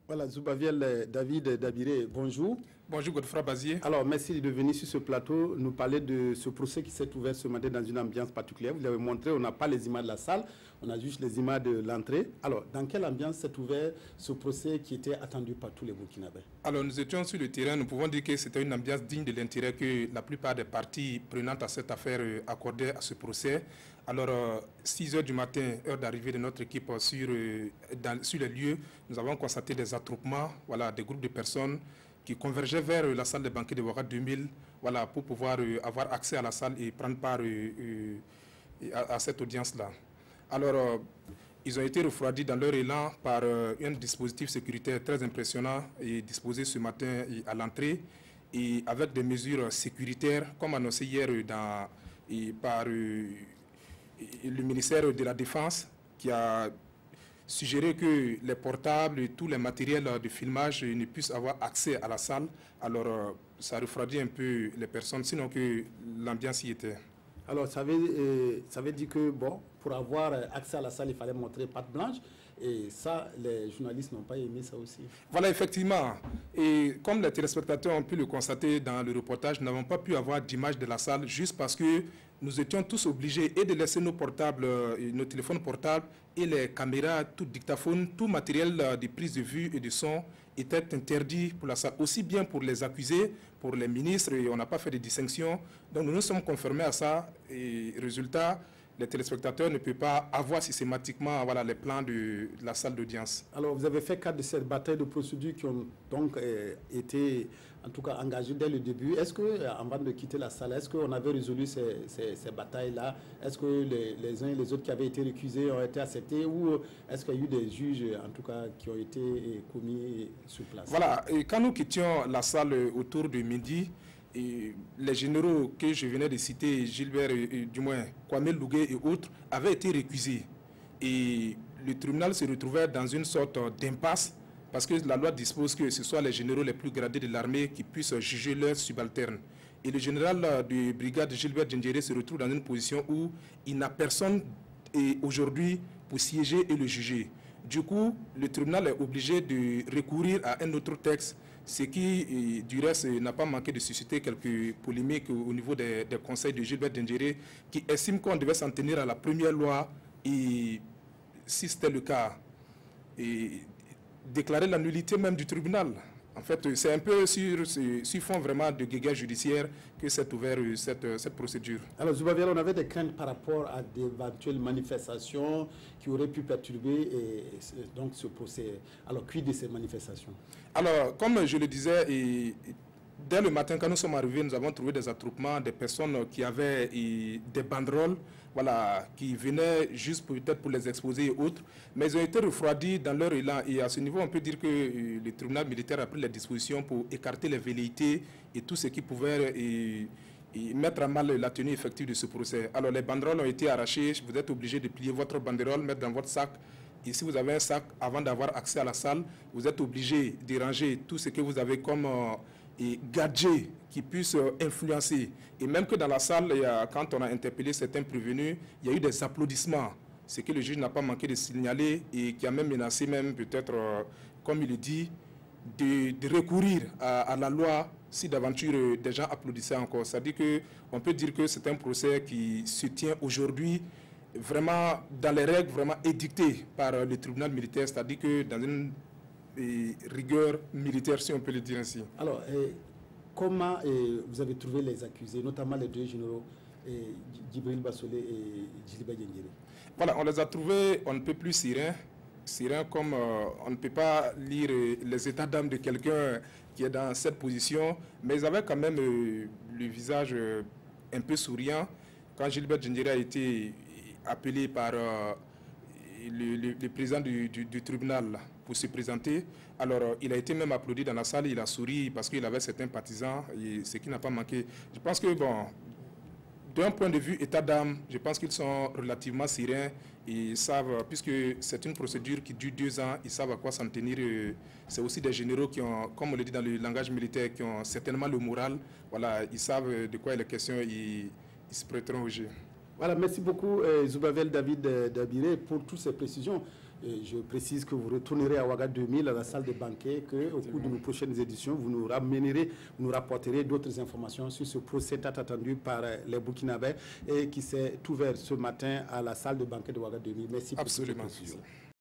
Voilà, Zoubaviel David Dabiré, bonjour. Bonjour Godefroy Bazier. Alors, merci de venir sur ce plateau nous parler de ce procès qui s'est ouvert ce matin dans une ambiance particulière. Vous l'avez montré, on n'a pas les images de la salle, on a juste les images de l'entrée. Alors, dans quelle ambiance s'est ouvert ce procès qui était attendu par tous les Burkinabés? Alors, nous étions sur le terrain, nous pouvons dire que c'était une ambiance digne de l'intérêt que la plupart des parties prenantes à cette affaire accordaient à ce procès. Alors, 6 h du matin, heure d'arrivée de notre équipe sur les lieux, nous avons constaté des attroupements, voilà, des groupes de personnes qui convergeaient vers la salle des banquets de Ouaga 2000, voilà, pour pouvoir avoir accès à la salle et prendre part à cette audience-là. Alors, ils ont été refroidis dans leur élan par un dispositif sécuritaire très impressionnant et disposé ce matin à l'entrée, et avec des mesures sécuritaires, comme annoncé hier par le ministère de la Défense, qui a suggérer que les portables et tous les matériels de filmage ne puissent avoir accès à la salle. Alors, ça refroidit un peu les personnes, sinon que l'ambiance y était. Alors, ça veut dire que, bon, pour avoir accès à la salle, il fallait montrer patte blanche. Et ça, les journalistes n'ont pas aimé ça aussi. Voilà, effectivement. Et comme les téléspectateurs ont pu le constater dans le reportage, nous n'avons pas pu avoir d'image de la salle juste parce que nous étions tous obligés et de laisser nos portables, nos téléphones portables et les caméras, tout dictaphone, tout matériel de prise de vue et de son était interdit pour la salle, aussi bien pour les accusés, pour les ministres, et on n'a pas fait de distinction. Donc nous nous sommes conformés à ça, et résultat, les téléspectateurs ne peuvent pas avoir systématiquement, voilà, les plans de la salle d'audience. Alors, vous avez fait cas de cette bataille de procédures qui ont donc été, en tout cas, engagées dès le début. Est-ce que, avant de quitter la salle, est-ce qu'on avait résolu ces batailles-là? Est-ce que les uns et les autres qui avaient été récusés ont été acceptés, ou est-ce qu'il y a eu des juges, en tout cas, qui ont été commis sur place? Voilà, et quand nous quittions la salle autour de midi, et les généraux que je venais de citer, Gilbert, du moins Kwame Lougué et autres, avaient été récusés. Et le tribunal se retrouvait dans une sorte d'impasse parce que la loi dispose que ce soit les généraux les plus gradés de l'armée qui puissent juger leurs subalternes. Et le général de brigade Gilbert Djendjéré se retrouve dans une position où il n'a personne aujourd'hui pour siéger et le juger. Du coup, le tribunal est obligé de recourir à un autre texte, ce qui, du reste, n'a pas manqué de susciter quelques polémiques au niveau des conseils de Gilbert Djendjéré, qui estime qu'on devait s'en tenir à la première loi et, si c'était le cas, déclarer la nullité même du tribunal. En fait, c'est un peu sur fond vraiment de guéguerre judiciaire que s'est ouverte cette procédure. Alors, Zoubaviel, on avait des craintes par rapport à d'éventuelles manifestations qui auraient pu perturber donc ce procès. Alors, quid de ces manifestations? Alors, comme je le disais, dès le matin, quand nous sommes arrivés, nous avons trouvé des attroupements, des personnes qui avaient des banderoles, voilà, qui venaient juste peut-être pour les exposer et autres, mais ils ont été refroidis dans leur élan. Et à ce niveau, on peut dire que le tribunal militaire a pris les dispositions pour écarter les velléités et tout ce qui pouvait mettre à mal la tenue effective de ce procès. Alors les banderoles ont été arrachées, vous êtes obligé de plier votre banderole, mettre dans votre sac. Et si vous avez un sac, avant d'avoir accès à la salle, vous êtes obligé de ranger tout ce que vous avez comme gadgets qui puissent influencer. Et même que dans la salle, quand on a interpellé certains prévenus, il y a eu des applaudissements. Ce que le juge n'a pas manqué de signaler et qui a même menacé, même peut-être, comme il le dit, de recourir à la loi si d'aventure des gens applaudissaient encore. C'est-à-dire qu'on peut dire que c'est un procès qui se tient aujourd'hui vraiment dans les règles vraiment édictées par le tribunal militaire, c'est-à-dire que dans une rigueur militaire, si on peut le dire ainsi. Alors, comment vous avez trouvé les accusés, notamment les deux généraux, Djibril Bassolé et Djiliba Djendjéré? Voilà, on les a trouvés, on ne peut plus sereins. Sereins comme on ne peut pas lire les états d'âme de quelqu'un qui est dans cette position, mais ils avaient quand même le visage un peu souriant. Quand Gilbert Djendjéré a été appelé par le président du tribunal pour se présenter. Alors, il a été même applaudi dans la salle, il a souri parce qu'il avait certains partisans, et ce qui n'a pas manqué. Je pense que, bon, d'un point de vue état d'âme, je pense qu'ils sont relativement sereins et savent, puisque c'est une procédure qui dure 2 ans, ils savent à quoi s'en tenir. C'est aussi des généraux qui ont, comme on le dit dans le langage militaire, qui ont certainement le moral. Voilà, ils savent de quoi il est question, ils se prêteront au jeu. Voilà, merci beaucoup Zoubaviel David Dabiré pour toutes ces précisions. je précise que vous retournerez à Ouaga 2000, à la salle de banquet, qu'au cours de nos prochaines éditions, vous nous ramènerez, vous nous rapporterez d'autres informations sur ce procès attendu par les Burkinabés et qui s'est ouvert ce matin à la salle de banquet de Ouaga 2000. Merci pour cette précision.